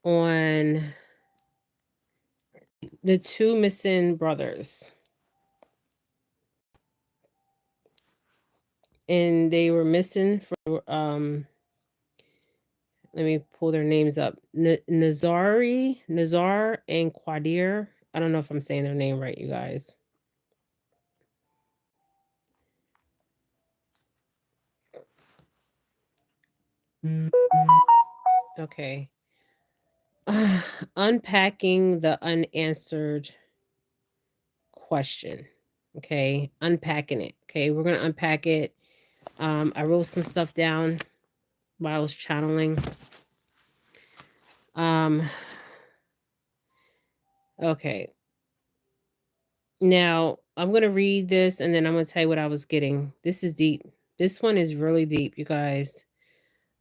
on the two missing brothers. And they were missing for let me pull their names up. Nazar and Qaadir. I don't know if I'm saying their name right, you guys. Okay. Unpacking the unanswered question. Okay. Unpacking it. Okay. We're going to unpack it. I wrote some stuff down while I was channeling. Okay. Now, I'm going to read this and then I'm going to tell you what I was getting. This is deep. This one is really deep, you guys.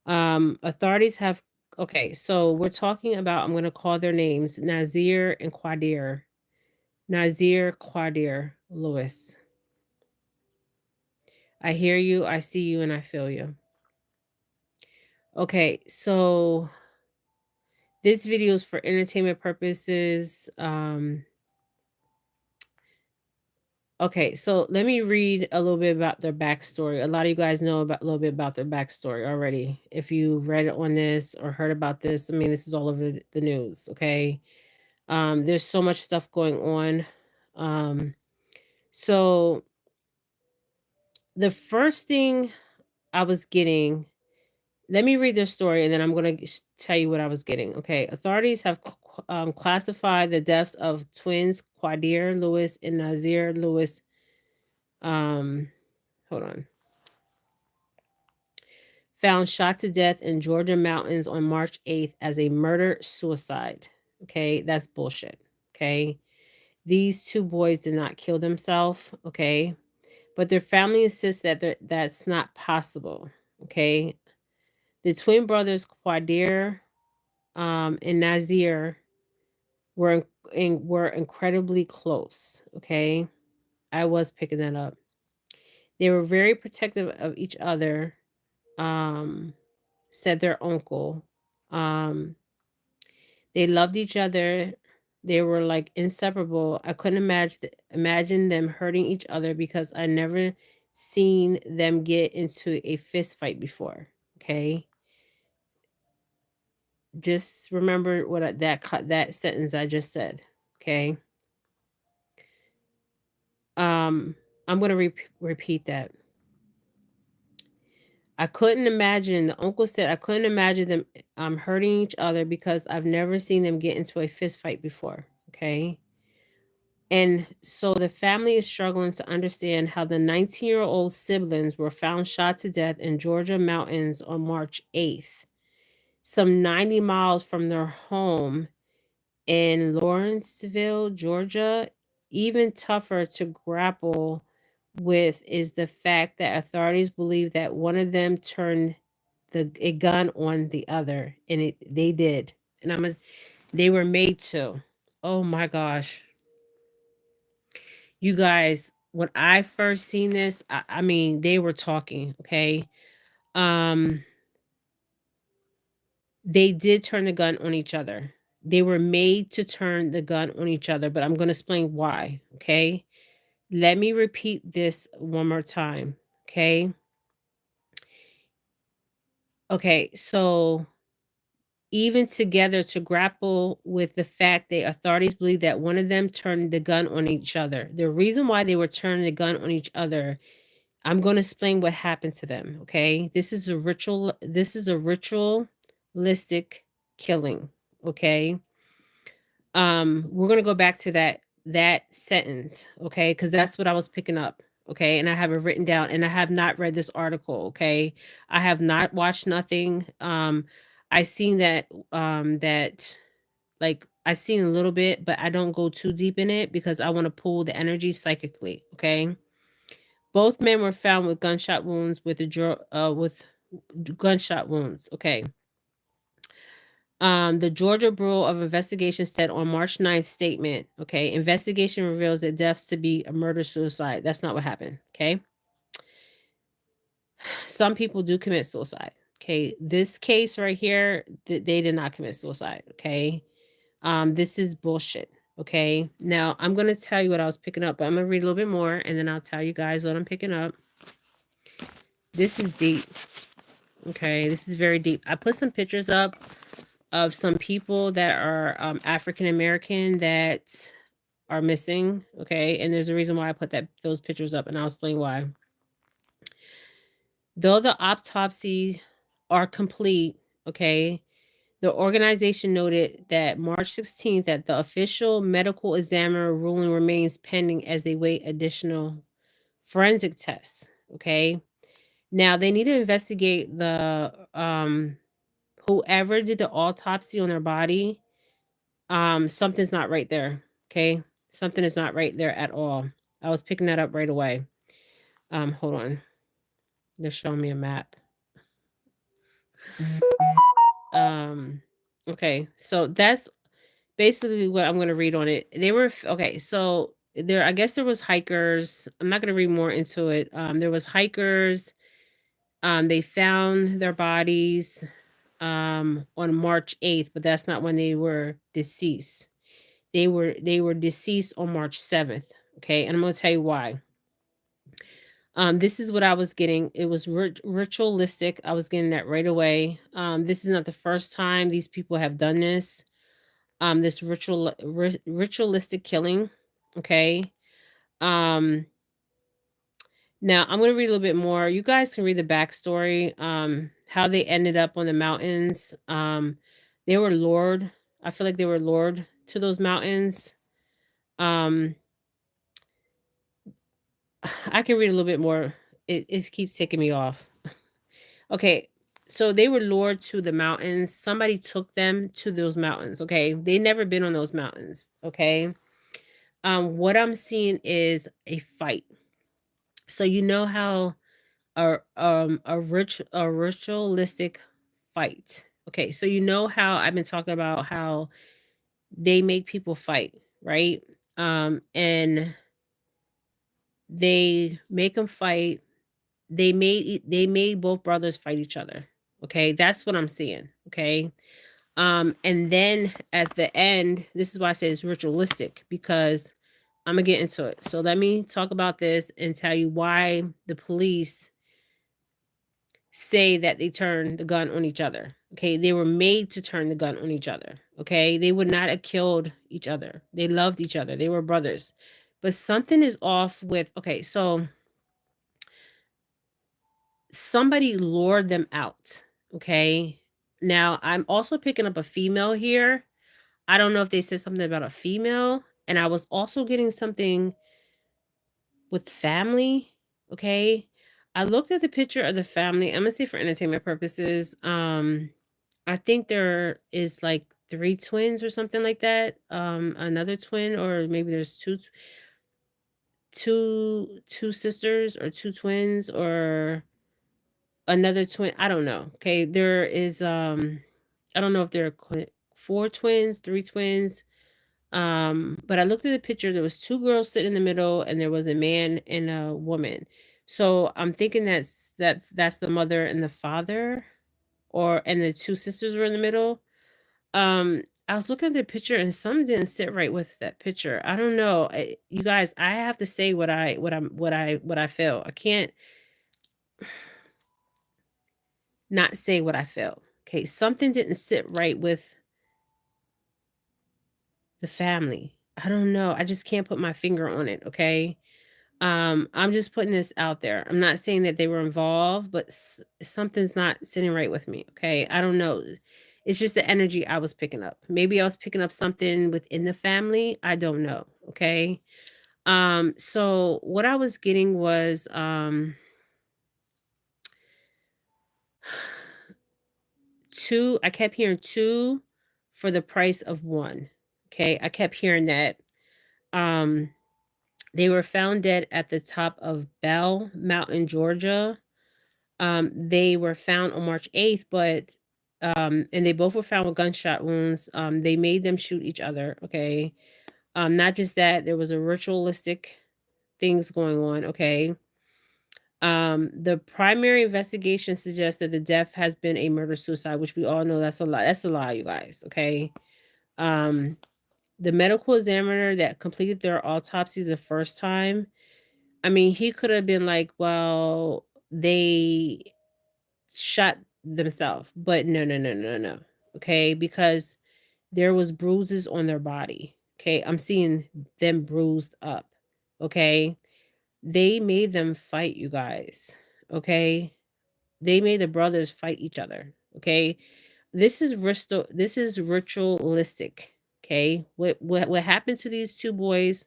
Authorities have, okay, so we're talking about, I'm going to call their names, Naazir and Qaadir. Naazir, Qaadir, Lewis. I hear you, I see you, and I feel you. Okay, so this video is for entertainment purposes. Okay, so let me read a little bit about their backstory. A lot of you guys know about a little bit about their backstory already. If you read on this or heard about this, I mean, this is all over the news, okay? There's so much stuff going on. So the first thing I was getting, let me read their story and then I'm going to tell you what I was getting. Okay. Authorities have classified the deaths of twins Qaadir Lewis and Naazir Lewis. Hold on. Found shot to death in Georgia mountains on March 8th as a murder-suicide. Okay. That's bullshit. Okay. These two boys did not kill themselves. Okay. But their family insists that that's not possible. Okay. The twin brothers Qaadir and Naazir were incredibly close. Okay. I was picking that up. They were very protective of each other, said their uncle. They loved each other. They were like inseparable. I couldn't imagine them hurting each other because I never seen them get into a fist fight before. Okay. Just remember what that sentence I just said. Okay. I'm going to repeat that. I couldn't imagine, the uncle said, I couldn't imagine them hurting each other because I've never seen them get into a fist fight before. Okay. And so the family is struggling to understand how the 19-year-old siblings were found shot to death in Georgia mountains on March 8th, some 90 miles from their home in Lawrenceville, Georgia. Even tougher to grapple with is the fact that authorities believe that one of them turned a gun on the other, and they did. And they were made to. Oh my gosh. You guys, when I first seen this, I mean, they were talking, okay? Um, they did turn the gun on each other. They were made to turn the gun on each other, but I'm going to explain why, okay? Let me repeat this one more time, okay? Okay, so even together to grapple with the fact that authorities believe that one of them turned the gun on each other. The reason why they were turning the gun on each other, I'm going to explain what happened to them, okay? This is a ritualistic killing, okay? We're going to go back to that sentence, okay? Cuz that's what I was picking up, okay? And I have it written down, and I have not read this article, okay? I have not watched nothing. I seen that like I seen a little bit, but I don't go too deep in it because I want to pull the energy psychically, okay? Both men were found with gunshot wounds with gunshot wounds. Okay. The Georgia Bureau of Investigation said on March 9th statement, okay, investigation reveals that deaths to be a murder-suicide. That's not what happened, okay? Some people do commit suicide, Okay, this case right here, they did not commit suicide. Okay, this is bullshit. Okay, now I'm gonna tell you what I was picking up, but I'm gonna read a little bit more, and then I'll tell you guys what I'm picking up. This is deep. Okay, this is very deep. I put some pictures up of some people that are African American that are missing. Okay, and there's a reason why I put those pictures up, and I'll explain why. Though the autopsy are complete, okay, the organization noted that March 16th that the official medical examiner ruling remains pending as they wait additional forensic tests. Okay. Now they need to investigate the whoever did the autopsy on their body. Something's not right there. Okay. Something is not right there at all. I was picking that up right away. Hold on. They're showing me a map. Okay, so that's basically what I'm going to read on it. They were okay, so there I guess there was hikers. I'm not going to read more into it. There was hikers. They found their bodies on March 8th, but that's not when they were deceased. They were deceased on March 7th. Okay, and I'm going to tell you why. This is what I was getting. It was ritualistic. I was getting that right away. This is not the first time these people have done this. This ritualistic killing. Okay. Um, Now I'm gonna read a little bit more. You guys can read the backstory. How they ended up on the mountains. They were lured. I feel like they were lured to those mountains. Um, I can read a little bit more. It keeps taking me off. Okay, so they were lured to the mountains. Somebody took them to those mountains. Okay, they never been on those mountains. Okay, what I'm seeing is a fight. So you know how a ritualistic fight. Okay, so you know how I've been talking about how they make people fight, right? And they make them fight. They made both brothers fight each other. Okay, that's what I'm seeing. Okay. And then at the end, this is why I say it's ritualistic because I'm gonna get into it. So let me talk about this and tell you why the police say that they turned the gun on each other. Okay, they were made to turn the gun on each other. Okay, they would not have killed each other. They loved each other. They were brothers. But something is off with, okay, so somebody lured them out. Okay. Now I'm also picking up a female here. I don't know if they said something about a female. And I was also getting something with family. Okay. I looked at the picture of the family. I'm gonna say for entertainment purposes. I think there is like 3 twins or something like that. Another twin, or maybe there's two sisters or 2 twins or another twin. I don't know. Okay. There is I don't know if there are 4 twins, 3 twins. But I looked at the picture, there was 2 girls sitting in the middle and there was a man and a woman. So I'm thinking that's the mother and the father, or and the 2 sisters were in the middle. I was looking at the picture and something didn't sit right with that picture. I don't know. You guys, I have to say what I feel. I can't not say what I feel. Okay, something didn't sit right with the family. I don't know. I just can't put my finger on it, okay? I'm just putting this out there. I'm not saying that they were involved, but something's not sitting right with me, okay? I don't know. It's just the energy I was picking up. Maybe I was picking up something within the family. I don't know, okay? So what I was getting was 2, I kept hearing 2 for the price of 1. Okay? I kept hearing that. Um they were found dead at the top of Bell Mountain, Georgia. They were found on March 8th, but and they both were found with gunshot wounds. They made them shoot each other. Okay. Not just that, there was a ritualistic things going on. Okay. The primary investigation suggests that the death has been a murder-suicide, which we all know that's a lie. That's a lie, you guys, okay? The medical examiner that completed their autopsies the first time, I mean, he could have been like, well, they shot themselves. But no, no, no, no, no. Okay, because there was bruises on their body. Okay, I'm seeing them bruised up. Okay, they made them fight, you guys. Okay, they made the brothers fight each other. Okay, this is ritualistic. Okay, what happened to these two boys,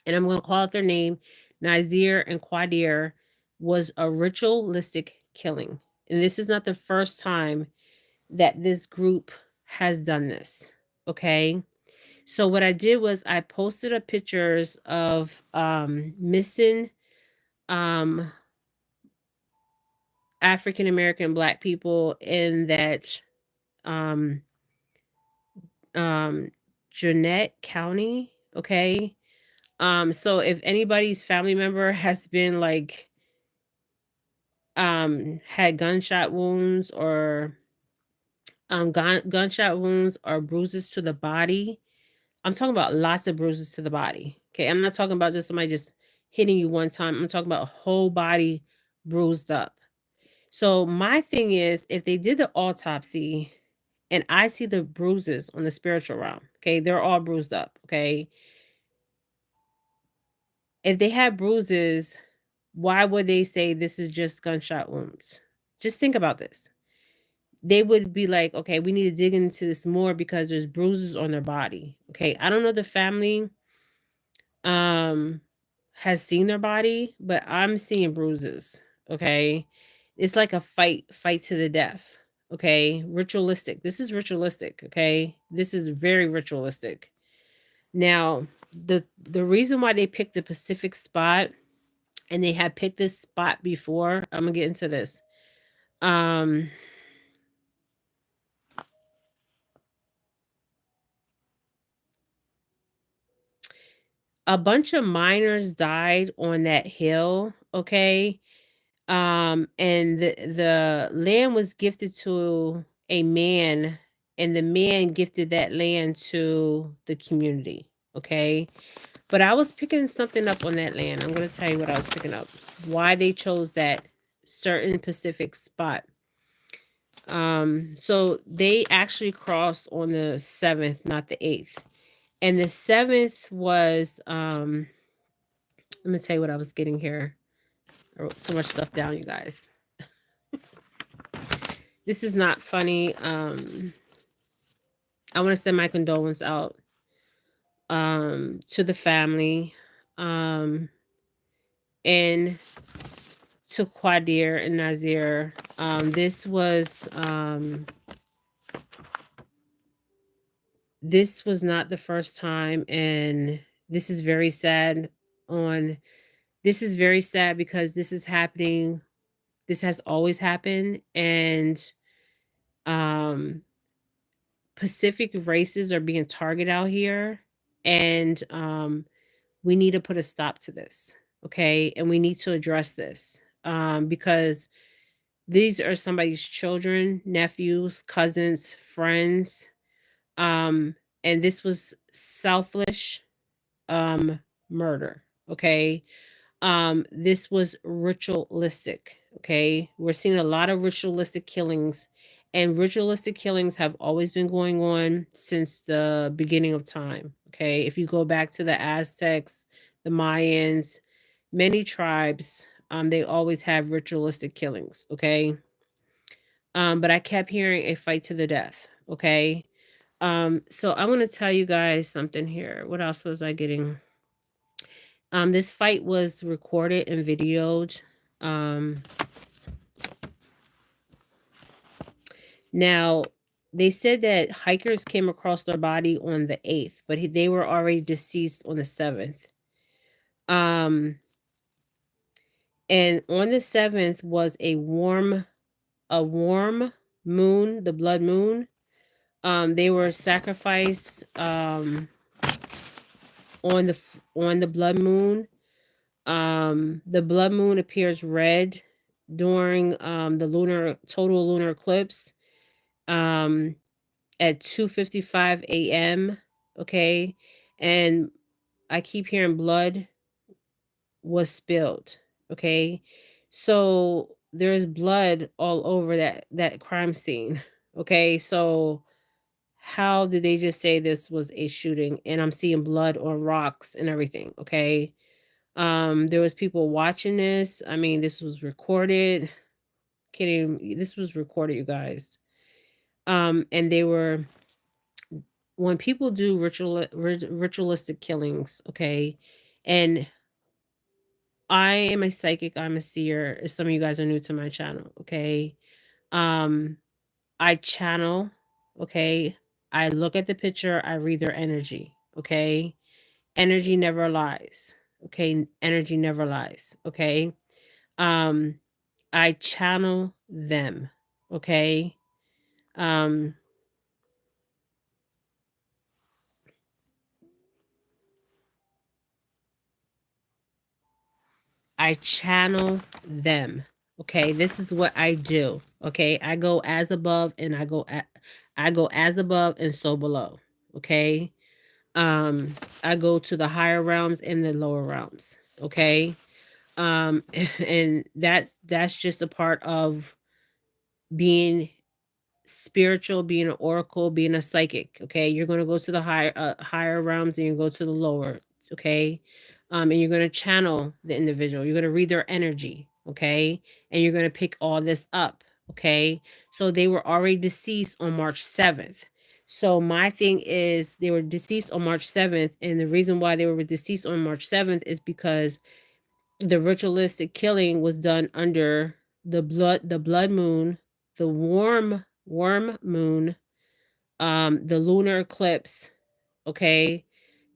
and I'm going to call out their name, Naazir and Qaadir, was a ritualistic killing. And this is not the first time that this group has done this. Okay. So what I did was I posted a pictures of missing um African American black people in that um um Jeanette County. Okay. So if anybody's family member has been like had gunshot wounds or gunshot wounds or bruises to the body, I'm talking about lots of bruises to the body. Okay, I'm not talking about just somebody just hitting you one time. I'm talking about a whole body bruised up. So my thing is, if they did the autopsy and I see the bruises on the spiritual realm, okay, they're all bruised up. Okay, if they had bruises, why would they say this is just gunshot wounds? Just think about this. They would be like, okay, we need to dig into this more because there's bruises on their body. Okay, I don't know the family um has seen their body, but I'm seeing bruises. Okay, it's like a fight to the death. Okay, ritualistic. This is ritualistic. Okay, this is very ritualistic. Now, the reason why they picked the Pacific spot, and they had picked this spot before, I'm gonna get into this. Um, a bunch of miners died on that hill. Okay, and the land was gifted to a man, and the man gifted that land to the community. Okay, but I was picking something up on that land. I'm going to tell you what I was picking up, why they chose that certain Pacific spot. So they actually crossed on the 7th, not the 8th, and the 7th was let me tell you what I was getting here. I wrote so much stuff down, you guys. This is not funny. I want to send my condolence out to the family, and to Qaadir and Naazir. This was not the first time, and this is very sad. On This is very sad because this is happening. This has always happened, and um Pacific races are being targeted out here, and we need to put a stop to this, okay? And we need to address this because these are somebody's children, nephews, cousins, friends, um, and this was selfish murder, okay? This was ritualistic. Okay, we're seeing a lot of ritualistic killings, and ritualistic killings have always been going on since the beginning of time. Okay, if you go back to the Aztecs, the Mayans, many tribes, they always have ritualistic killings. Okay, but I kept hearing a fight to the death. Okay, so I want to tell you guys something here. What else was I getting? This fight was recorded and videoed. Um, Now, they said that hikers came across their body on the 8th, but they were already deceased on the 7th. Um, and on the 7th was a warm moon, the blood moon. They were sacrificed on the blood moon. The blood moon appears red during the total lunar eclipse um at 2:55 a.m. Okay, and I keep hearing blood was spilled. Okay, so there's blood all over that crime scene. Okay, so how did they just say this was a shooting? And I'm seeing blood on rocks and everything. Okay, there was people watching this. I mean, this was recorded. Kidding, this was recorded, you guys. And they were, when people do ritualistic killings, okay, and I am a psychic, I'm a seer. Some of you guys are new to my channel, okay? Um, I channel, okay? I look at the picture, I read their energy, okay? Energy never lies, okay? Energy never lies, okay? Um, I channel them, okay? Um, I channel them. Okay, this is what I do. Okay, I go as above and I go as above and so below. Okay, I go to the higher realms and the lower realms. Okay, and that's just a part of being spiritual, being an oracle, being a psychic. Okay, you're going to go to the higher realms and you go to the lower. Okay, and you're going to channel the individual. You're going to read their energy. Okay, and you're going to pick all this up. Okay, so they were already deceased on March 7th. So my thing is they were deceased on March 7th, and the reason why they were deceased on March 7th is because the ritualistic killing was done under the blood moon, the warm moon, the lunar eclipse, okay,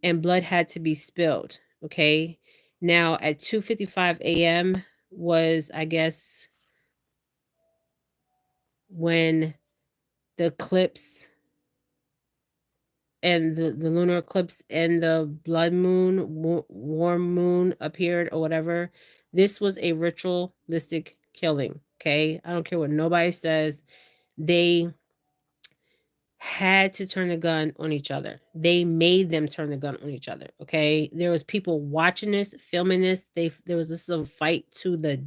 and blood had to be spilled, okay. Now at 2:55 a.m. was, I guess, when the eclipse and the lunar eclipse and the blood moon, warm moon appeared or whatever. This was a ritualistic killing, okay? I don't care what nobody says. They had to turn a gun on each other. They made them turn the gun on each other, okay? There was people watching this, filming this. There was this a fight to the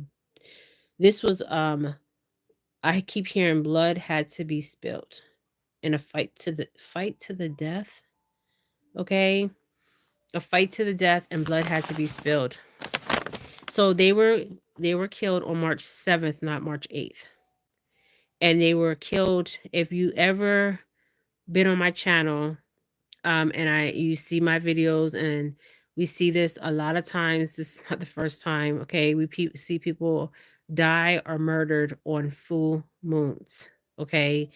this was I keep hearing blood had to be spilled in a fight to the death, okay? A fight to the death and blood had to be spilled. So they were killed on March 7th, not March 8th. And they were killed, if you ever been on my channel, and you see my videos, and we see this a lot of times. This is not the first time, okay? We see people die or murdered on full moons, okay?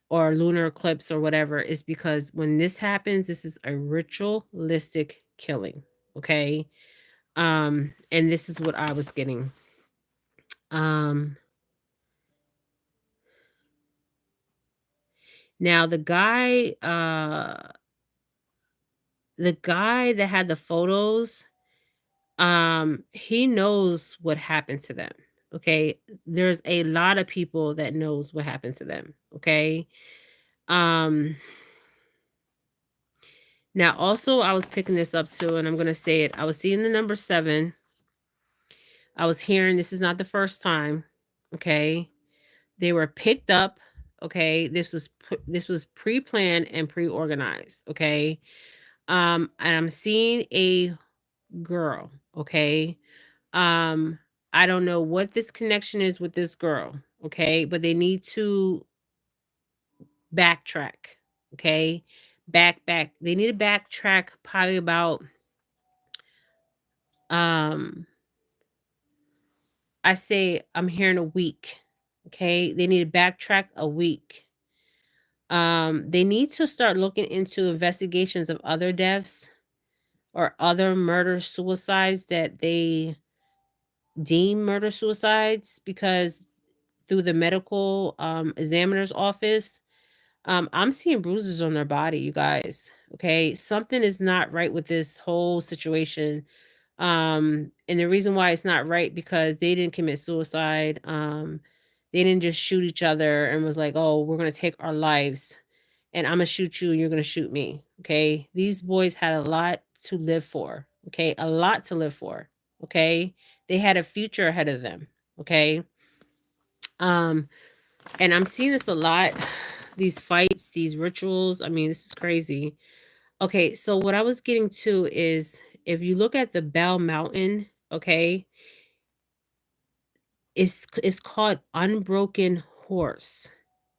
Or lunar eclipse or whatever. Is because when this happens, this is a ritualistic killing, okay? And this is what I was getting. Um, Now the guy that had the photos, he knows what happened to them. Okay. There's a lot of people that knows what happened to them. Okay. Um, Now also I was picking this up too, and I'm gonna say it. I was seeing the number 7. I was hearing this is not the first time. Okay. They were picked up. Okay. This was pre-planned and pre-organized. Okay. And I'm seeing a girl, okay? Um, I don't know what this connection is with this girl, okay? But they need to backtrack, okay? Back. They need to backtrack probably about um I say I'm hearing a week. Okay? They need to backtrack a week. They need to start looking into investigations of other deaths or other murder suicides that they deem murder suicides, because through the medical examiner's office, I'm seeing bruises on their body, you guys. Okay, something is not right with this whole situation. And the reason why it's not right because they didn't commit suicide. They didn't just shoot each other and was like, "Oh, we're gonna take our lives, and I'm gonna shoot you, and you're gonna shoot me." Okay, these boys had a lot to live for. Okay, a lot to live for. Okay, they had a future ahead of them. Okay, um, and I'm seeing this a lot. These fights, these rituals. I mean, this is crazy. Okay, so what I was getting to is if you look at the Bell Mountain, okay, it's called Unbroken Horse.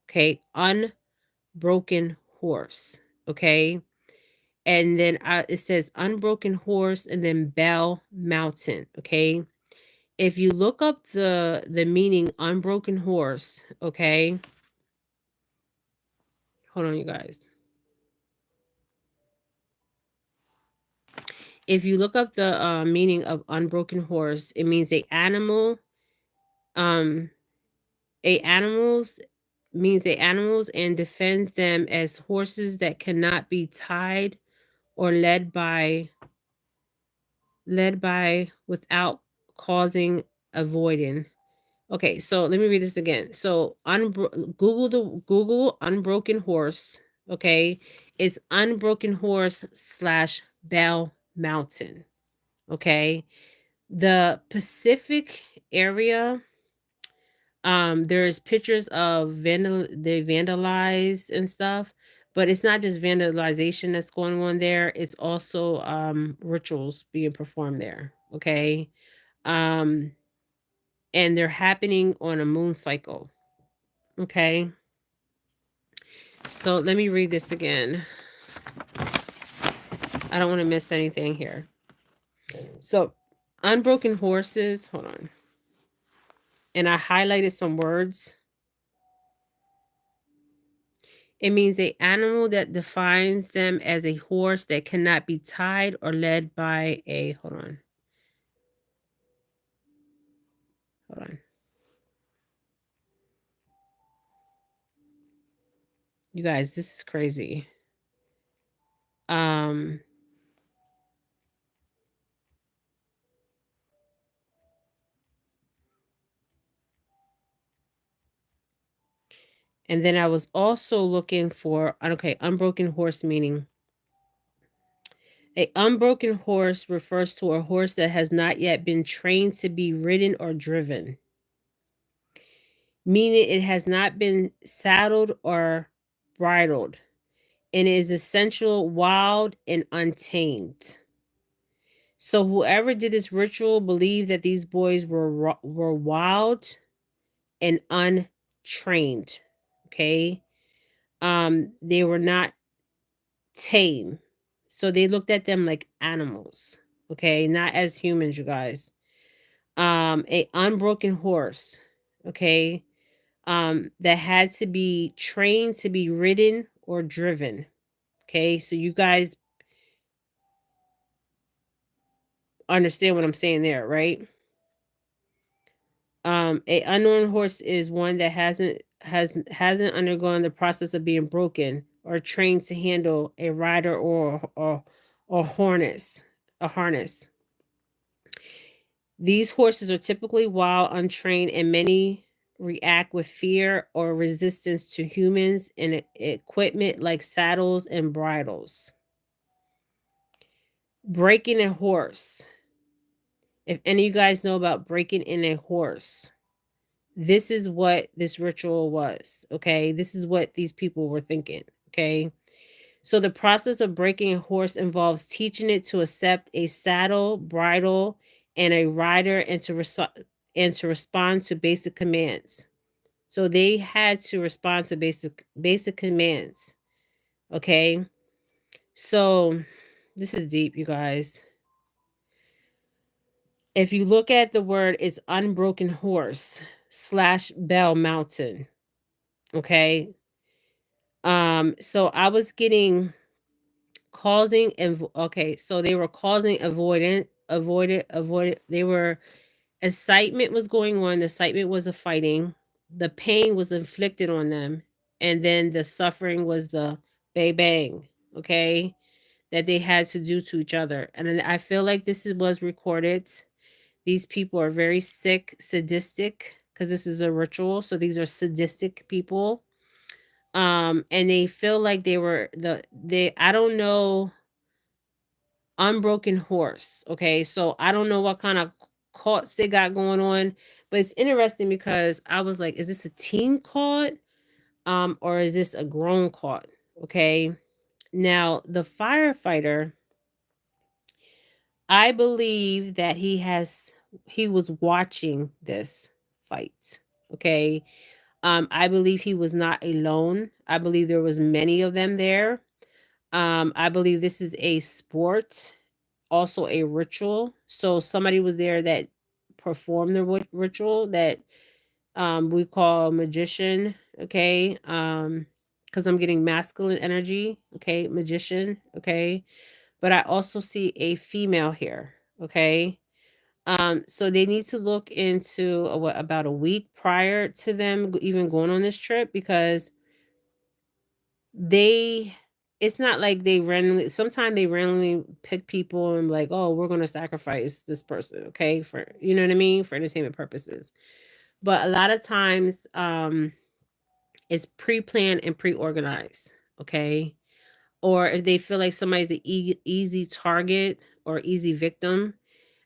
Okay, Unbroken Horse. Okay, and then it says Unbroken Horse and then Bell Mountain. Okay, if you look up the meaning Unbroken Horse, okay, hold on, you guys. If you look up the meaning of Unbroken Horse, it means um a animals means a animals and defends them as horses that cannot be tied or led by without causing avoiding. Okay, so let me read this again. So Google Unbroken Horse. Okay, it's Unbroken Horse slash Bell Mountain. Okay, the Pacific area. There's pictures of they vandalized and stuff, but it's not just vandalization that's going on there. It's also rituals being performed there. Okay, um, and they're happening on a moon cycle. Okay, so let me read this again. I don't want to miss anything here. So, unbroken horses. Hold on, and I highlighted some words. It means a animal that defines them as a horse that cannot be tied or led by a hold on. You guys, this is crazy. Um and then I was also looking for okay, unbroken horse meaning. A unbroken horse refers to a horse that has not yet been trained to be ridden or driven, meaning it has not been saddled or bridled, and is essential wild and untamed. So whoever did this ritual believed that these boys were wild and untrained. Okay, they were not tame, so they looked at them like animals. Okay, not as humans, you guys. A unbroken horse. Okay, that had to be trained to be ridden or driven. Okay, so you guys understand what I'm saying there, right? A unknown horse is one that hasn't undergone the process of being broken or trained to handle a rider or harness. These horses are typically wild, untrained, and many react with fear or resistance to humans and equipment like saddles and bridles. Breaking a horse. If any of you guys know about breaking in a horse, this is what this ritual was. Okay, this is what these people were thinking. Okay, so the process of breaking a horse involves teaching it to accept a saddle, bridle, and a rider, and to respond to basic commands. So they had to respond to basic commands. Okay, so this is deep, you guys. If you look at the word, it's unbroken horse slash Bell Mountain. Okay, so I was getting causing and okay, so they were causing avoided. They were excitement was going on. The excitement was a fighting. The pain was inflicted on them, and then the suffering was the bang bang. Okay, that they had to do to each other. And then I feel like was recorded. These people are very sick, sadistic, because this is a ritual. So these are sadistic people. And they feel like they I don't know, unbroken horse. Okay. So I don't know what kind of cults they got going on, but it's interesting because I was like, is this a teen cult? Or is this a grown cult? Okay. Now the firefighter, I believe that he was watching this fight. Okay. I believe he was not alone. I believe there was many of them there. I believe this is a sport, also a ritual. So somebody was there that performed the ritual that we call magician. Okay. Because I'm getting masculine energy. Okay, magician. Okay, but I also see a female here. Okay. So they need to look into about a week prior to them even going on this trip, because they it's not like they randomly sometimes they randomly pick people and like, oh, we're gonna sacrifice this person, okay, for you know what I mean, for entertainment purposes. But a lot of times, it's pre-planned and pre-organized, okay? Or if they feel like somebody's an easy target or easy victim,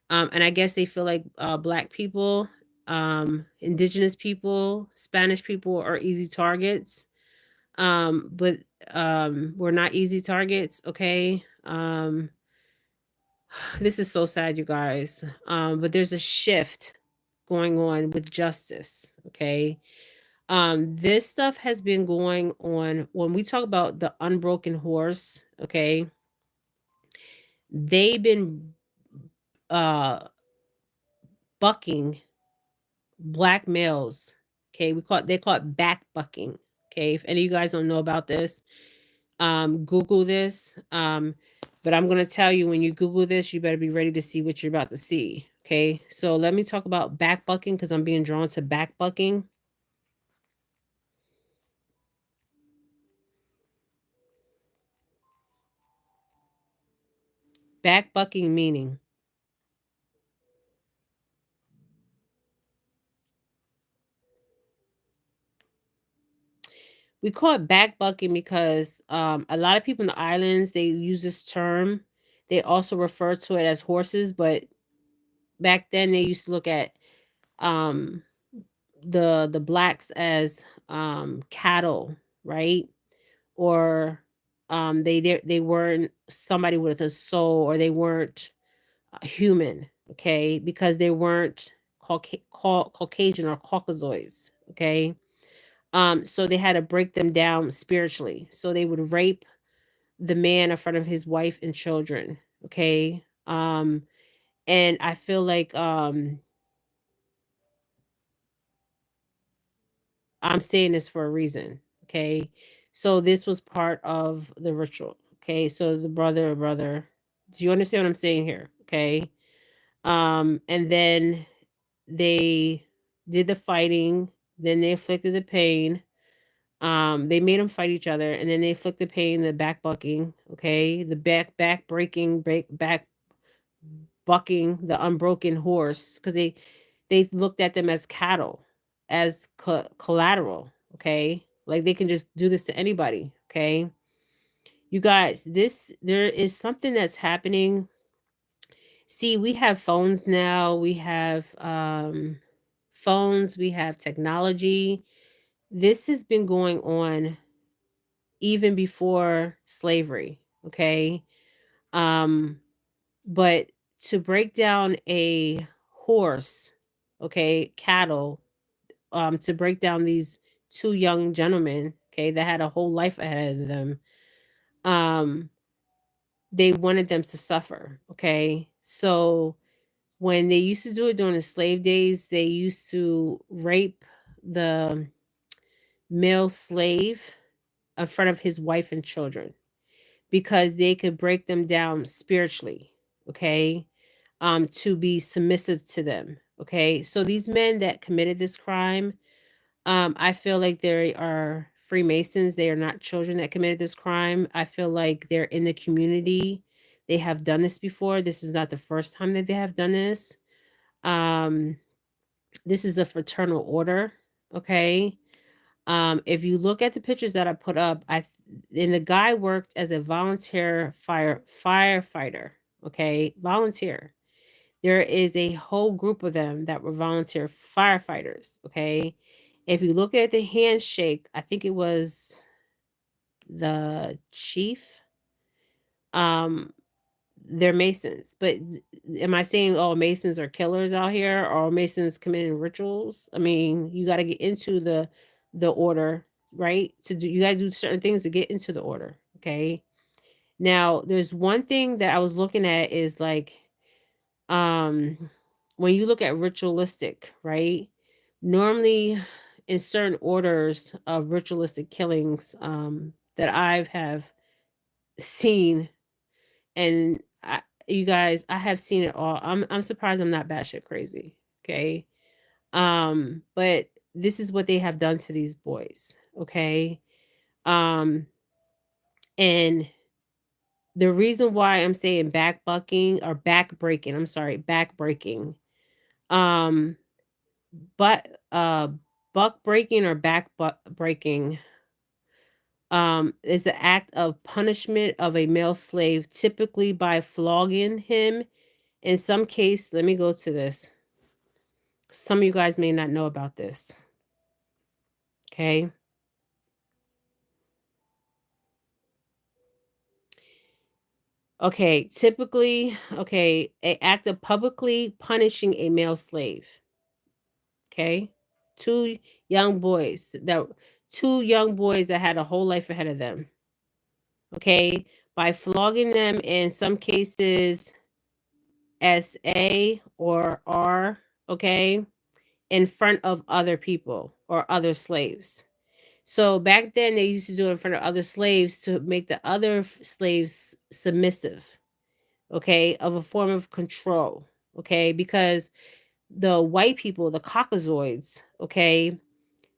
and I guess they feel like black people, indigenous people, Spanish people are easy targets. But we're not easy targets, okay? This is so sad, you guys. But there's a shift going on with justice, okay? This stuff has been going on. When we talk about the unbroken horse, okay, they've been uh bucking black males. Okay, they call it back bucking. Okay, if any of you guys don't know about this, Google this. But I'm gonna tell you, when you Google this, you better be ready to see what you're about to see. Okay, so let me talk about back bucking because I'm being drawn to back bucking. Back bucking meaning, we call it back bucking because a lot of people in the islands, they use this term. They also refer to it as horses, but back then they used to look at um the blacks as cattle, right? Or they weren't somebody with a soul, or they weren't human, okay? Because they weren't Caucasian or Caucasoids, okay? So they had to break them down spiritually. So they would rape the man in front of his wife and children, okay? And I feel like I'm saying this for a reason, okay? So this was part of the ritual, okay? So the brother, do you understand what I'm saying here? Okay. And then they did the fighting, then they inflicted the pain. They made them fight each other, and then they inflicted pain, the back bucking, okay? The back breaking, back bucking the unbroken horse, because they looked at them as cattle, as collateral, okay? Like they can just do this to anybody, okay? You guys, there is something that's happening. See, we have phones now, we have phones, we have technology. This has been going on even before slavery, okay? Um but to break down a horse, okay, cattle, to break down these two young gentlemen, okay, that had a whole life ahead of them, um, they wanted them to suffer, okay? So when they used to do it during the slave days, they used to rape the male slave in front of his wife and children because they could break them down spiritually, okay? To be submissive to them, okay? So these men that committed this crime, I feel like they are Freemasons. They are not children that committed this crime. I feel like they're in the community. They have done this before. This is not the first time that they have done this. Um, this is a fraternal order. Okay. If you look at the pictures that I put up, and the guy worked as a volunteer firefighter. Okay, volunteer. There is a whole group of them that were volunteer firefighters. Okay, if you look at the handshake, I think it was the chief. Um, they're Masons, but am I saying all Masons are killers out here, or Masons committing rituals? I mean, you got to get into the order, right? To do, you got to do certain things to get into the order. Okay. Now, there's one thing that I was looking at is like, um, when you look at ritualistic, right? Normally, in certain orders of ritualistic killings, that I've have seen, and you guys, I have seen it all. I'm surprised I'm not batshit crazy. Okay. But this is what they have done to these boys. Okay. Um, and the reason why I'm saying back bucking or back breaking, I'm sorry, back breaking. Um, but buck breaking or back breaking is the act of punishment of a male slave, typically by flogging him. In some case, let me go to this. Some of you guys may not know about this. Okay. Okay, typically, okay, a act of publicly punishing a male slave. Okay. Two young boys that two young boys that had a whole life ahead of them. Okay. By flogging them, in some cases SA or R, okay, in front of other people or other slaves. So back then they used to do it in front of other slaves to make the other slaves submissive, okay, of a form of control, okay, because the white people, the Caucasoids, okay,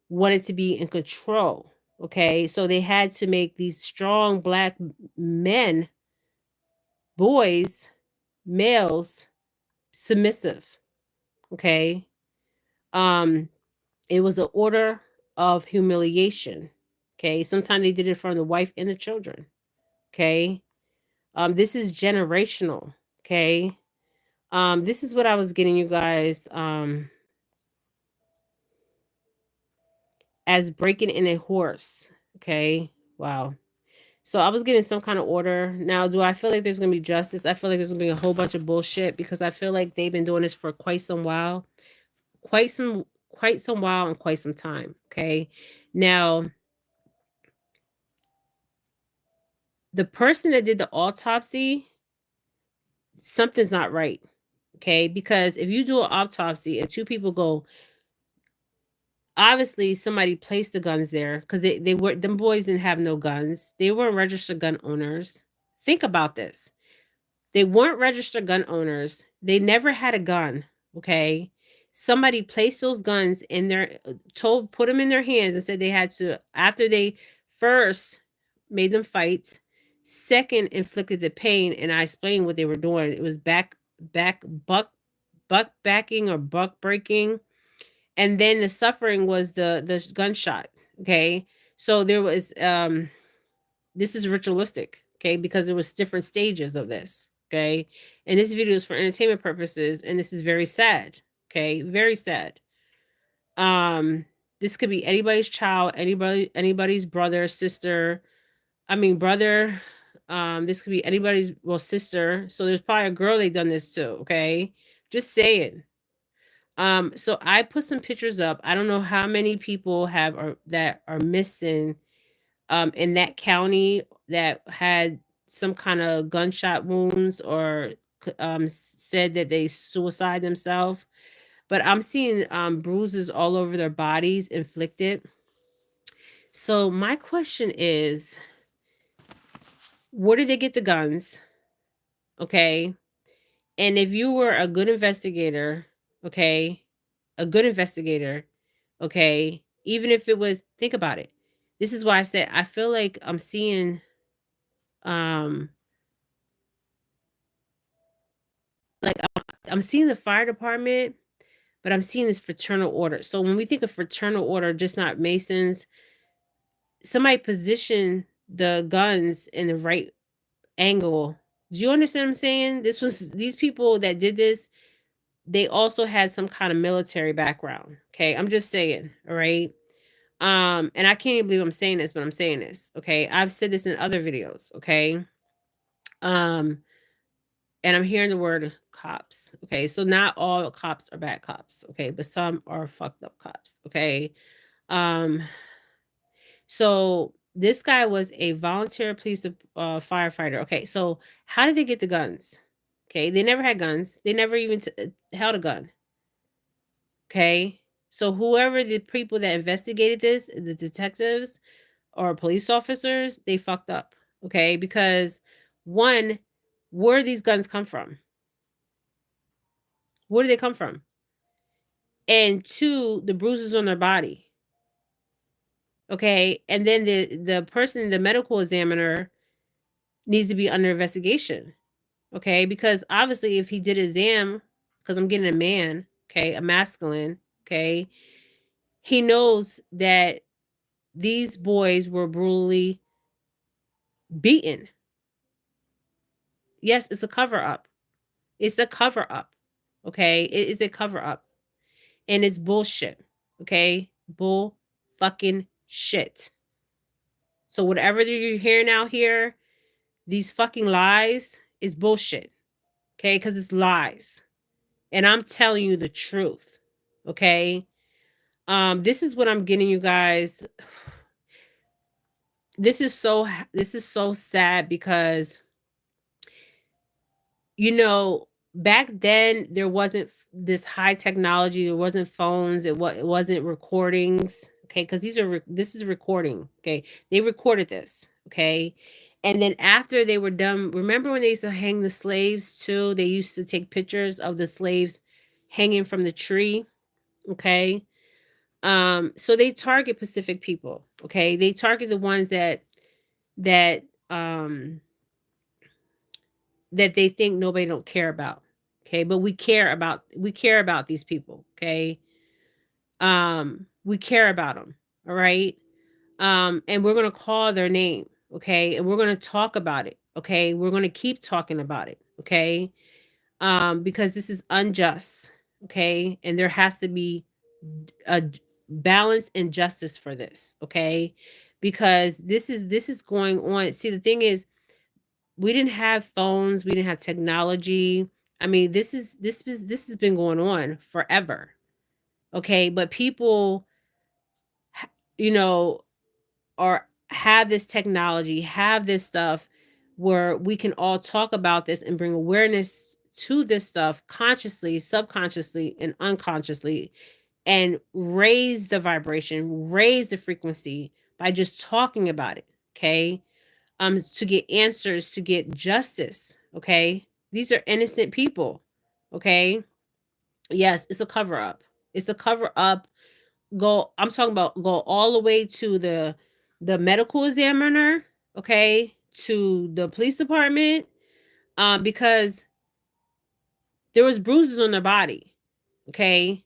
wanted to be in control, okay, so they had to make these strong black men, boys, males, submissive, okay. Um, it was an order of humiliation, okay. Sometimes they did it from the wife and the children, okay. This is generational, okay. This is what I was getting you guys as breaking in a horse. Okay. Wow. So I was getting some kind of order. Now, do I feel like there's gonna be justice? I feel like there's gonna be a whole bunch of bullshit because I feel like they've been doing this for quite some while. Quite some while and quite some time. Okay. Now, the person that did the autopsy, something's not right. Okay. Because if you do an autopsy and two people go, obviously somebody placed the guns there because they were them boys didn't have no guns. They weren't registered gun owners. Think about this. They weren't registered gun owners. They never had a gun. Okay. Somebody placed those guns in their put them in their hands and said they had to, after they first made them fight, second inflicted the pain. And I explained what they were doing. It was buck backing or buck breaking, and then the suffering was the gunshot. Okay, so there was this is ritualistic, okay, because there was different stages of this. Okay, and this video is for entertainment purposes, and this is very sad. Okay, very sad. This could be anybody's child, anybody's brother, sister, I mean brother. This could be anybody's, well, sister, so there's probably a girl they done this to. Okay, just saying. So I put some pictures up. I don't know how many people have or that are missing in that county that had some kind of gunshot wounds or said that they suicide themselves. But I'm seeing bruises all over their bodies inflicted. So my question is, where did they get the guns? Okay. And if you were a good investigator, okay, a good investigator, okay, even if it was, think about it. This is why I said I feel like I'm seeing um like I'm seeing the fire department, but I'm seeing this fraternal order. So when we think of fraternal order, just not Masons, somebody position the guns in the right angle. Do you understand what I'm saying? These people that did this, they also had some kind of military background. Okay. I'm just saying. All right. And I can't even believe I'm saying this, but I'm saying this. Okay. I've said this in other videos. Okay. Um, and I'm hearing the word cops. Okay. So not all cops are bad cops. Okay. But some are fucked up cops. Okay. Um, so this guy was a volunteer police firefighter. Okay. So how did they get the guns? Okay. They never had guns. They never even held a gun. Okay. So whoever the people that investigated this, the detectives or police officers, they fucked up. Okay. Because one, where do these guns come from? Where do they come from? And two, the bruises on their body. Okay. And then the person, the medical examiner, needs to be under investigation. Okay. Because obviously if he did an exam, because I'm getting a man, okay, a masculine, okay, he knows that these boys were brutally beaten. Yes, it's a cover up. It's a cover up. Okay. It is a cover up. And it's bullshit. Okay. Bull fucking shit. So whatever you're hearing out here, these fucking lies is bullshit. Okay. Because it's lies. And I'm telling you the truth. Okay. This is what I'm getting you guys. This is so sad because back then there wasn't this high technology, there wasn't phones, it wasn't recordings, okay? Because this is recording, okay? They recorded this, okay? And then after they were done, remember when they used to hang the slaves too? They used to take pictures of the slaves hanging from the tree, okay? So they target Pacific people, okay? They target the ones that um that they think nobody don't care about. Okay, but we care about these people, okay? We care about them, all right? And we're going to call their name, okay? And we're going to talk about it, okay? We're going to keep talking about it, okay? Because this is unjust, okay? And there has to be a balance and justice for this, okay? Because this is going on. See, the thing is, we didn't have phones, we didn't have technology. I mean, this has been going on forever. Okay, but people you know or have this technology, have this stuff where we can all talk about this and bring awareness to this stuff consciously, subconsciously, and unconsciously, and raise the vibration, raise the frequency by just talking about it. Okay, to get answers, to get justice. Okay, these are innocent people. Okay, yes, it's a cover up. It's a cover up. I'm talking about go all the way to the medical examiner, okay, to the police department, because there was bruises on their body. Okay,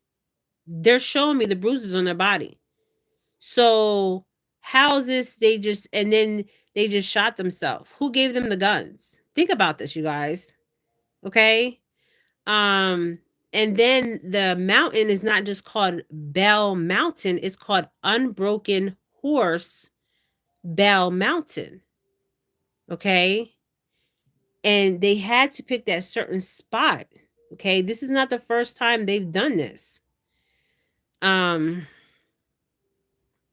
they're showing me the bruises on their body. So how is this? They just shot themselves. Who gave them the guns? Think about this, you guys. Okay. Um, and then the mountain is not just called Bell Mountain, it's called Unbroken Horse Bell Mountain. Okay. And they had to pick that certain spot. Okay. This is not the first time they've done this. Um,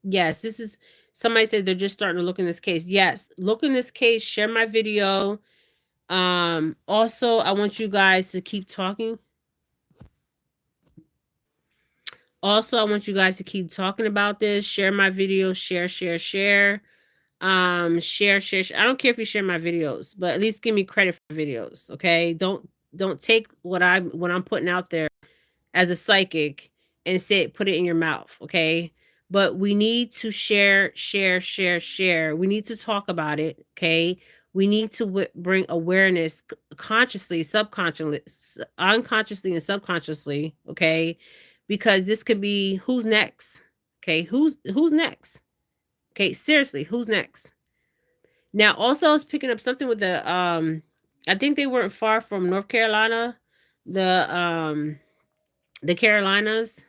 yes, this is somebody said they're just starting to look in this case. Yes, look in this case, share my video. Also, I want you guys to keep talking. Also, I want you guys to keep talking about this. Share my video. Share. Share. Share. I don't care if you share my videos, but at least give me credit for videos. Okay. Don't take what I'm putting out there as a psychic and put it in your mouth. Okay. But we need to share. We need to talk about it, okay? We need to bring awareness consciously, subconsciously, unconsciously, and subconsciously, okay? Because this could be who's next, okay? Who's next? Okay, seriously, who's next? Now, also, I was picking up something with I think they weren't far from North Carolina, the um, the Carolinas.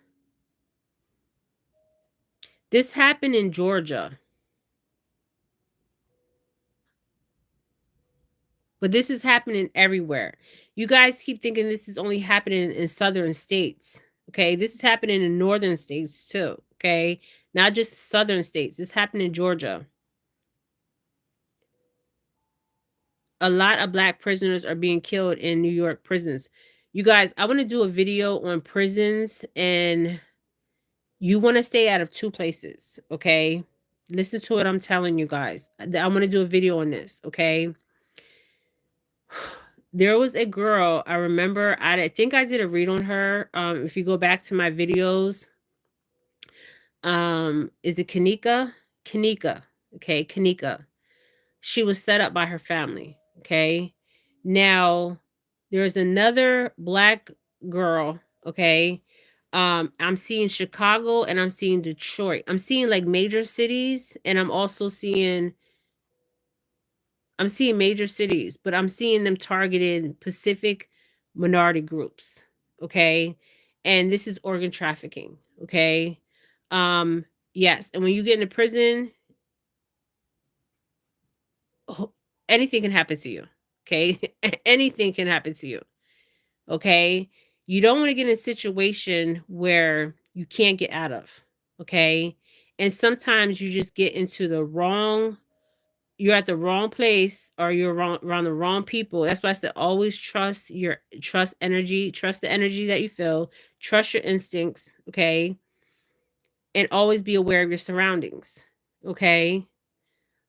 This happened in Georgia. But this is happening everywhere. You guys keep thinking this is only happening in southern states. Okay. This is happening in northern states too. Okay. Not just southern states. This happened in Georgia. A lot of black prisoners are being killed in New York prisons. You guys, I want to do a video on prisons, and you want to stay out of two places. Okay. Listen to what I'm telling you guys. I want to do a video on this. Okay. There was a girl, I remember, I think I did a read on her. If you go back to my videos, is it Kanika? Kanika. Okay, Kanika. She was set up by her family. Okay. Now, there's another black girl. Okay. I'm seeing Chicago and I'm seeing Detroit. I'm seeing like major cities, and I'm seeing major cities, but I'm seeing them targeting Pacific minority groups. Okay. And this is organ trafficking. Okay. Um, yes. And when you get into prison, ho- anything can happen to you. Okay. Anything can happen to you. Okay. You don't want to get in a situation where you can't get out of. Okay. And sometimes you just get into the wrong, you're at the wrong place, or you're wrong around the wrong people. That's why I said always trust energy, trust the energy that you feel, trust your instincts, okay? And always be aware of your surroundings. Okay?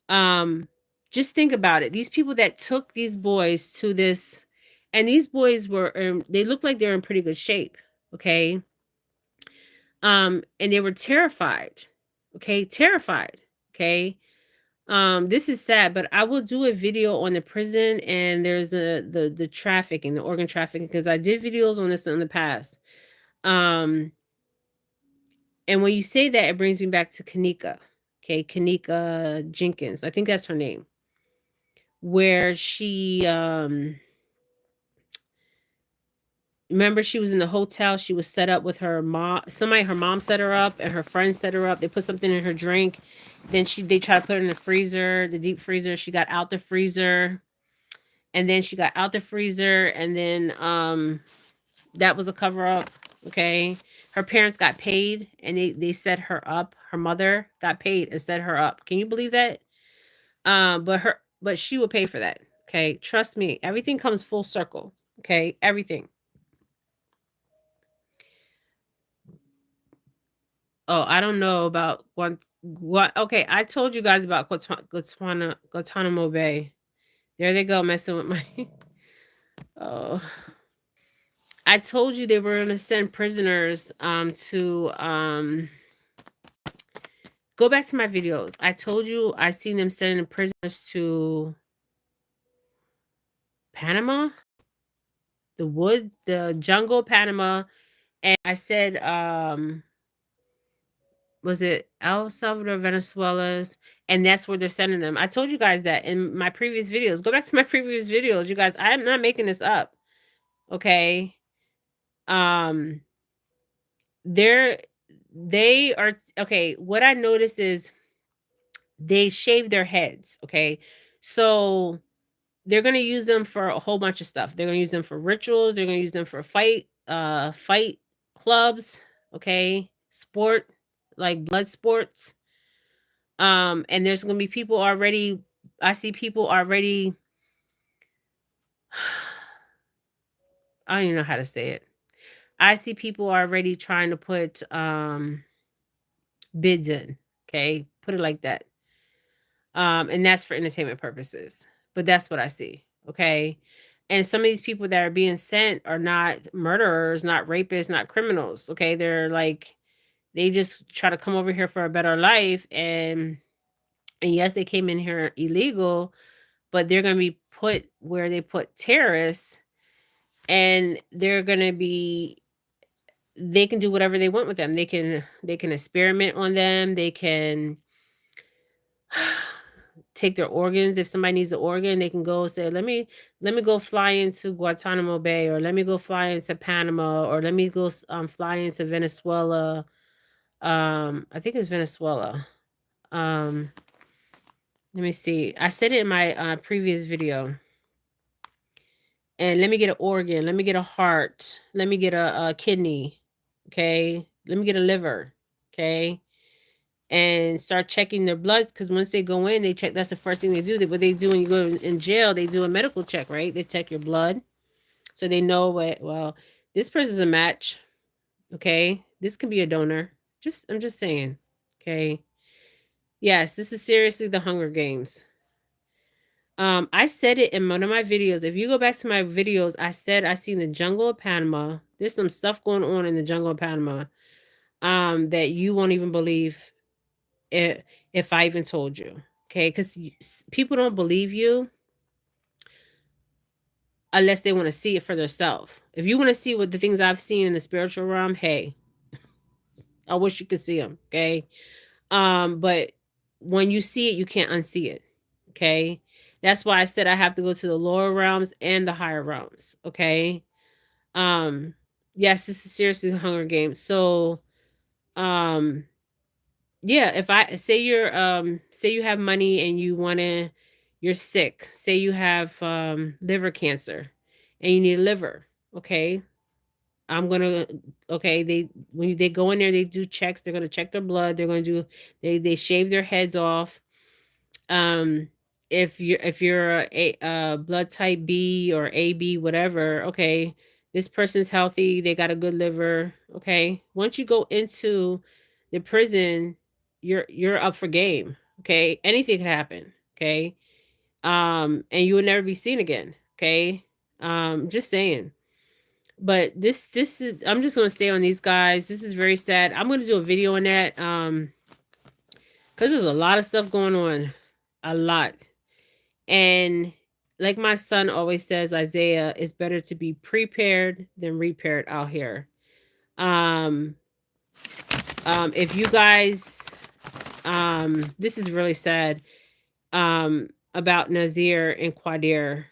Um just think about it. These people that took these boys to this, and these boys were they looked like they were in pretty good shape, okay? And they were terrified. Okay? Terrified. Okay? This is sad, but I will do a video on the prison, and there's the trafficking, the organ trafficking, because I did videos on this in the past. Um, and when you say that, it brings me back to Kanika. Okay, Kanika Jenkins. I think that's her name. Where she remember, she was in the hotel, she was set up with her mom, somebody, her mom set her up, and her friends set her up. They put something in her drink. Then they tried to put her in the freezer, the deep freezer. She got out the freezer. And then she got out the freezer, and then that was a cover up. Okay. Her parents got paid, and they set her up. Her mother got paid and set her up. Can you believe that? But she will pay for that. Okay. Trust me, everything comes full circle. Okay. Everything. Oh, I don't know about what okay, I told you guys about Guantanamo Bay. There they go, messing with my oh. I told you they were going to send prisoners to go back to my videos. I told you I seen them sending prisoners to Panama, the jungle, Panama, and I said was it El Salvador, Venezuela's, and that's where they're sending them. I told you guys that in my previous videos. Go back to my previous videos, you guys. I'm not making this up. Okay. Um they're they are okay. What I noticed is they shave their heads. Okay. So they're going to use them for a whole bunch of stuff. They're going to use them for rituals. They're going to use them for fight clubs. Okay. Sport, like blood sports. And there's going to be people already, I see people already, I don't even know how to say it. I see people already trying to put bids in. Okay. Put it like that. And that's for entertainment purposes. But that's what I see. Okay. And some of these people that are being sent are not murderers, not rapists, not criminals. Okay. They just try to come over here for a better life, and yes, they came in here illegal, but they're going to be put where they put terrorists, and they're going to be, they can do whatever they want with them. They can experiment on them. They can take their organs. If somebody needs an organ, they can go say, let me go fly into Guantanamo Bay, or let me go fly into Panama, or let me go fly into Venezuela. I think it's Venezuela. Let me see. I said it in my previous video. And let me get an organ. Let me get a heart. Let me get a kidney. Okay. Let me get a liver. Okay. And start checking their bloods, because once they go in, they check. That's the first thing they do. What they do when you go in jail, they do a medical check, right? They check your blood, so they know what. Well, this person's a match. Okay, this can be a donor. I'm just saying. Okay. Yes, this is seriously the Hunger Games. I said it in one of my videos. If you go back to my videos, I said I seen the jungle of Panama. There's some stuff going on in the jungle of Panama, that you won't even believe it if I even told you. Okay, because people don't believe you unless they want to see it for themselves. If you want to see what the things I've seen in the spiritual realm, hey, I wish you could see them. Okay, but when you see it, you can't unsee it. Okay, that's why I said I have to go to the lower realms and the higher realms. Okay, yes, this is seriously the Hunger Games. So, yeah, if I say you have money and you're sick. Say you have liver cancer and you need a liver. Okay. I'm gonna okay, they go in there, they do checks, they're gonna check their blood, they're gonna do they shave their heads off. Um if you're a blood type B or AB, whatever, okay, this person's healthy, they got a good liver. Okay. Once you go into the prison, you're up for game. Okay. Anything can happen. Okay. And you will never be seen again. Okay. Just saying. But this is, I'm just gonna stay on these guys. This is very sad. I'm gonna do a video on that. Because there's a lot of stuff going on. A lot. And like my son always says, Isaiah, it's better to be prepared than repaired out here. Um, if you guys, this is really sad. About Naazir and Qaadir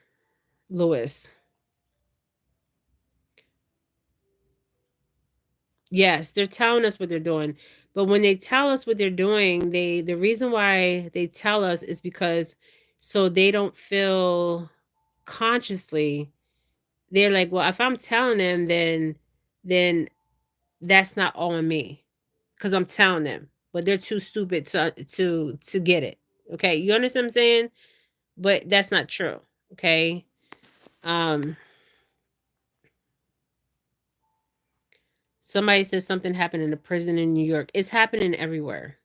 Lewis. Yes, they're telling us what they're doing. But when they tell us what they're doing, the reason why they tell us is because so they don't feel consciously, they're like, well, if I'm telling them, then that's not all on me, because I'm telling them. But they're too stupid to get it. Okay, you understand what I'm saying? But that's not true. Okay. Um Somebody says something happened in a prison in New York. It's happening everywhere.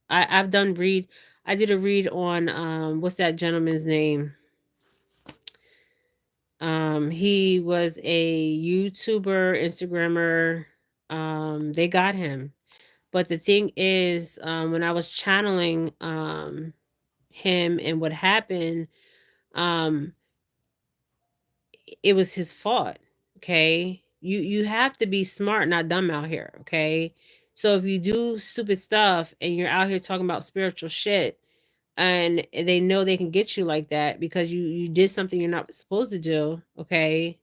I've done read. I did a read on what's that gentleman's name? He was a YouTuber, Instagrammer. They got him. But the thing is, when I was channeling him and what happened, um, it was his fault. Okay. You have to be smart, not dumb out here. Okay. So if you do stupid stuff and you're out here talking about spiritual shit, and they know they can get you like that because you did something you're not supposed to do, okay,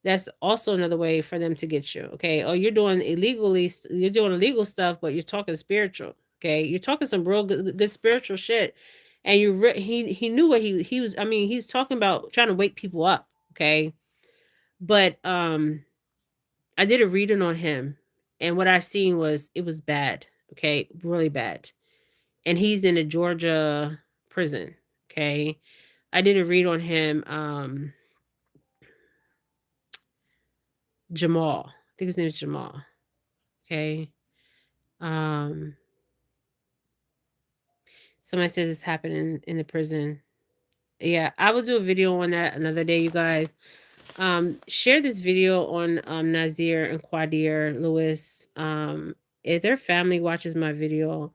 that's also another way for them to get you. Okay. Oh, you're doing illegal stuff, but you're talking spiritual. Okay. You're talking some real good spiritual shit. And he knew what he was, I mean, he's talking about trying to wake people up. Okay. But I did a reading on him, and what I seen was it was bad. Okay, really bad. And he's in a Georgia prison. Okay. I did a read on him, Jamal. I think his name is Jamal. Okay. Um Somebody says it's happening in the prison. Yeah, I will do a video on that another day, you guys. Share this video on Naazir and Qaadir Lewis. if their family watches my video,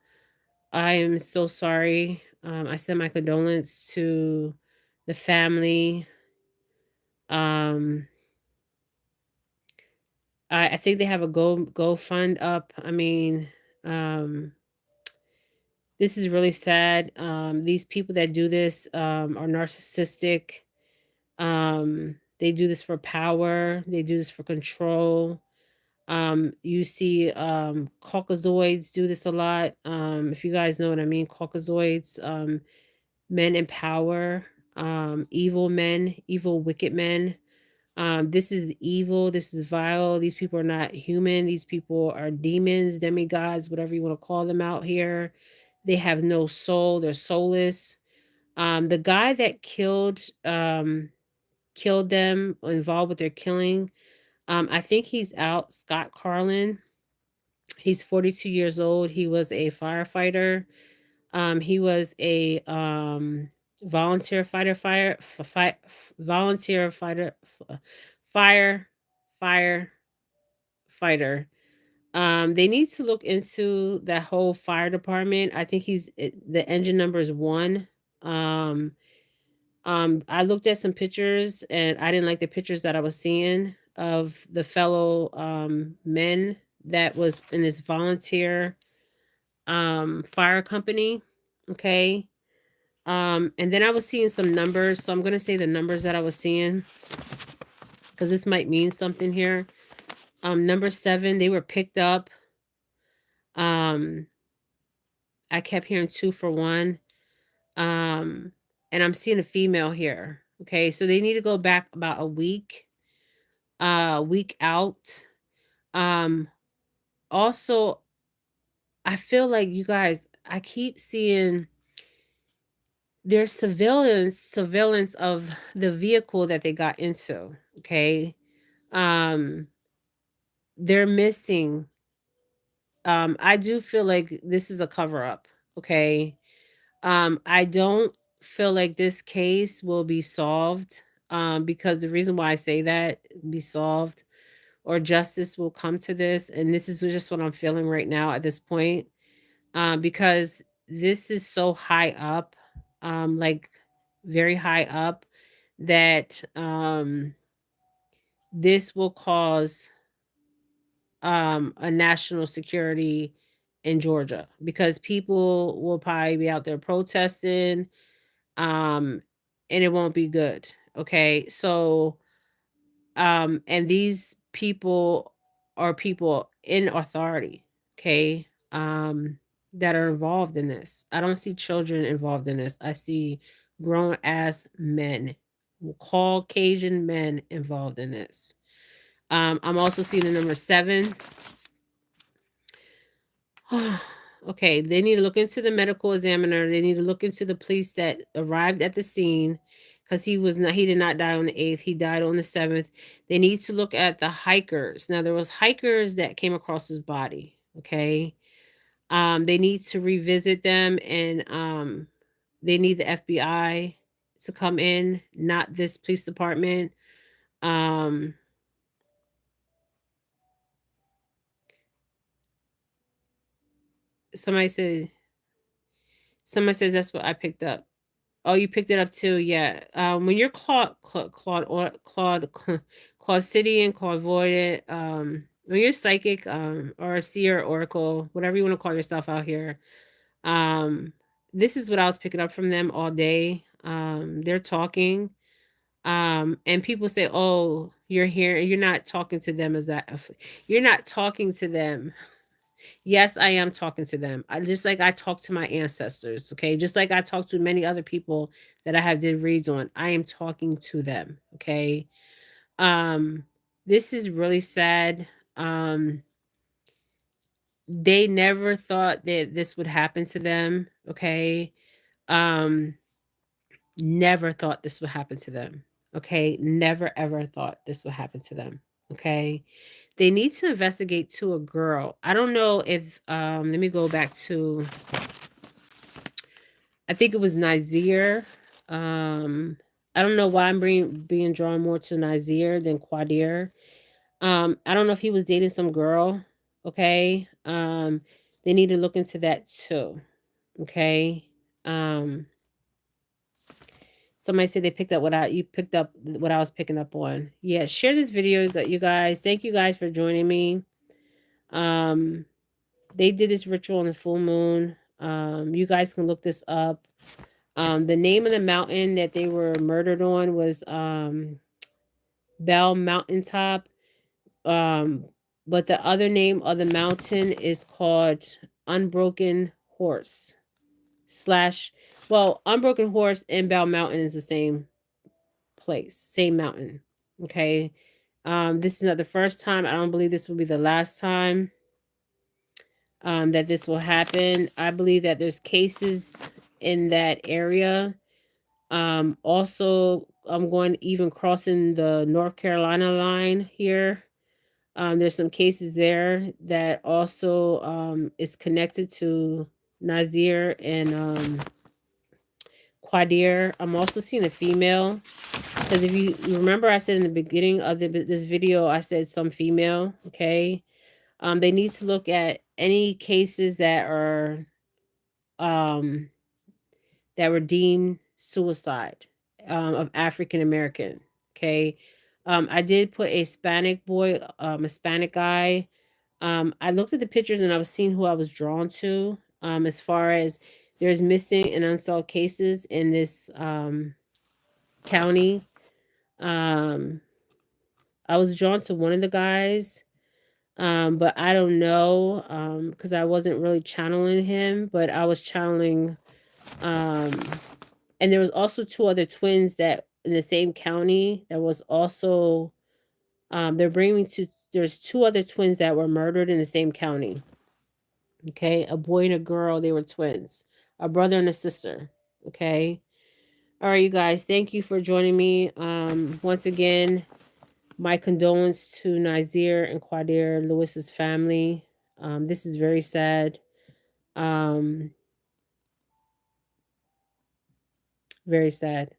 I am so sorry. I send my condolence to the family. Um, I think they have a go fund up. I mean, um, this is really sad. These people that do this are narcissistic. They do this for power. They do this for control. You see Caucasoids do this a lot. If you guys know what I mean, Caucasoids, men in power, evil men, evil, wicked men. This is evil. This is vile. These people are not human. These people are demons, demigods, whatever you want to call them out here. They have no soul. They're soulless. The guy that killed them, involved with their killing, I think he's out. Scott Carlin. He's 42 years old. He was a firefighter. He was a volunteer fighter, volunteer fighter, fire, fire fighter. They need to look into that whole fire department. I think the engine number is 1. Um, I looked at some pictures and I didn't like the pictures that I was seeing of the fellow men that was in this volunteer fire company. Okay. And then I was seeing some numbers. So I'm gonna say the numbers that I was seeing because this might mean something here. Number 7, they were picked up. Um, I kept hearing 2 for 1. Um, and I'm seeing a female here. Okay, so they need to go back about a week out. Um, Also, I feel like you guys, I keep seeing there's surveillance of the vehicle that they got into. Okay. Um, they're missing. I do feel like this is a cover up. Okay. I don't feel like this case will be solved. Because the reason why I say that be solved or justice will come to this, and this is just what I'm feeling right now at this point, because this is so high up, like very high up, that this will cause a national security in Georgia because people will probably be out there protesting, um, and it won't be good. Okay, so and these people are people in authority, okay, that are involved in this. I don't see children involved in this. I see grown ass men, Caucasian men involved in this. I'm also seeing the number 7. Okay, they need to look into the medical examiner. They need to look into the police that arrived at the scene because he did not die on the 8th. He died on the 7th. They need to look at the hikers. Now there was hikers that came across his body. Okay. They need to revisit them and they need the FBI to come in, not this police department. Um somebody said somebody says that's what I picked up. Oh, you picked it up too, yeah. When you're Claudidian, clairvoyant, when you're psychic, or a seer, oracle, whatever you want to call yourself out here, um, this is what I was picking up from them all day. They're talking, and people say, "Oh, you're here. You're not talking to them as that. You're not talking to them." Yes, I am talking to them. Just like I talk to my ancestors, okay? Just like I talk to many other people that I have did reads on. I am talking to them, okay? Um this is really sad. They never thought that this would happen to them, okay? Um Never thought this would happen to them. Okay? Never ever thought this would happen to them. Okay? They need to investigate to a girl. I don't know if let me go back to I think it was Naazir. Um I don't know why I'm being drawn more to Naazir than Qaadir. I don't know if he was dating some girl, okay? They need to look into that too. Okay. Somebody said they picked up you picked up what I was picking up on. Yeah, share this video, that you guys. Thank you guys for joining me. They did this ritual on the full moon. You guys can look this up. The name of the mountain that they were murdered on was Bell Mountaintop. But the other name of the mountain is called Unbroken Horse. Unbroken Horse and Bell Mountain is the same place, same mountain. Okay. This is not the first time. I don't believe this will be the last time that this will happen. I believe that there's cases in that area. Also, I'm going even crossing the North Carolina line here. There's some cases there that also is connected to Naazir and Qaadir. I'm also seeing a female, because if you remember, I said in the beginning of this video, I said some female. Okay. They need to look at any cases that are that were deemed suicide of African American. Okay. I did put a Hispanic boy, a Hispanic guy. I looked at the pictures and I was seeing who I was drawn to. As far as there's missing and unsolved cases in this county. I was drawn to one of the guys, but I don't know, because I wasn't really channeling him, but I was channeling, and there was also two other twins that in the same county that was also, they're bringing me to, there's two other twins that were murdered in the same county. Okay, a boy and a girl, they were twins, a brother and a sister. Okay. All right, you guys, thank you for joining me. Once again, my condolence to Naazir and Qaadir Lewis's family. This is very sad. Very sad.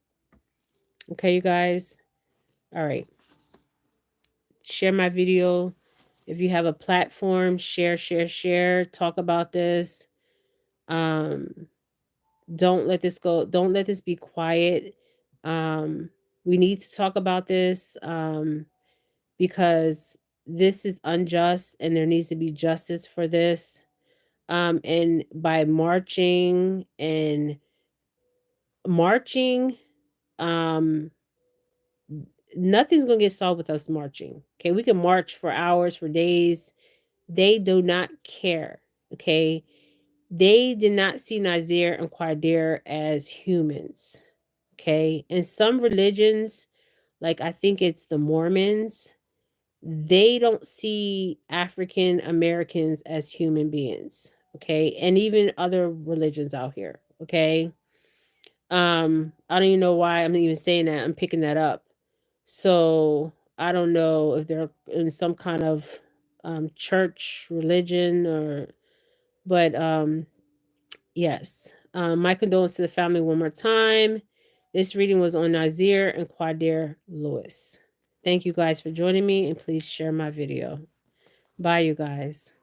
Okay, you guys. All right. Share my video. If you have a platform, share, share, share. Talk about this. Don't let this go. Don't let this be quiet. We need to talk about this because this is unjust and there needs to be justice for this. And by marching, nothing's gonna get solved with us marching. Okay, we can march for hours, for days. They do not care. Okay, they did not see Naazir and Qaadir as humans. Okay, and some religions, like I think it's the Mormons, they don't see African Americans as human beings. Okay, and even other religions out here. Okay, I don't even know why I'm even saying that. I'm picking that up. So I don't know if they're in some kind of church religion, or, but yes. My condolences to the family one more time. This reading was on Naazir and Qaadir Lewis. Thank you guys for joining me, and please share my video. Bye, you guys.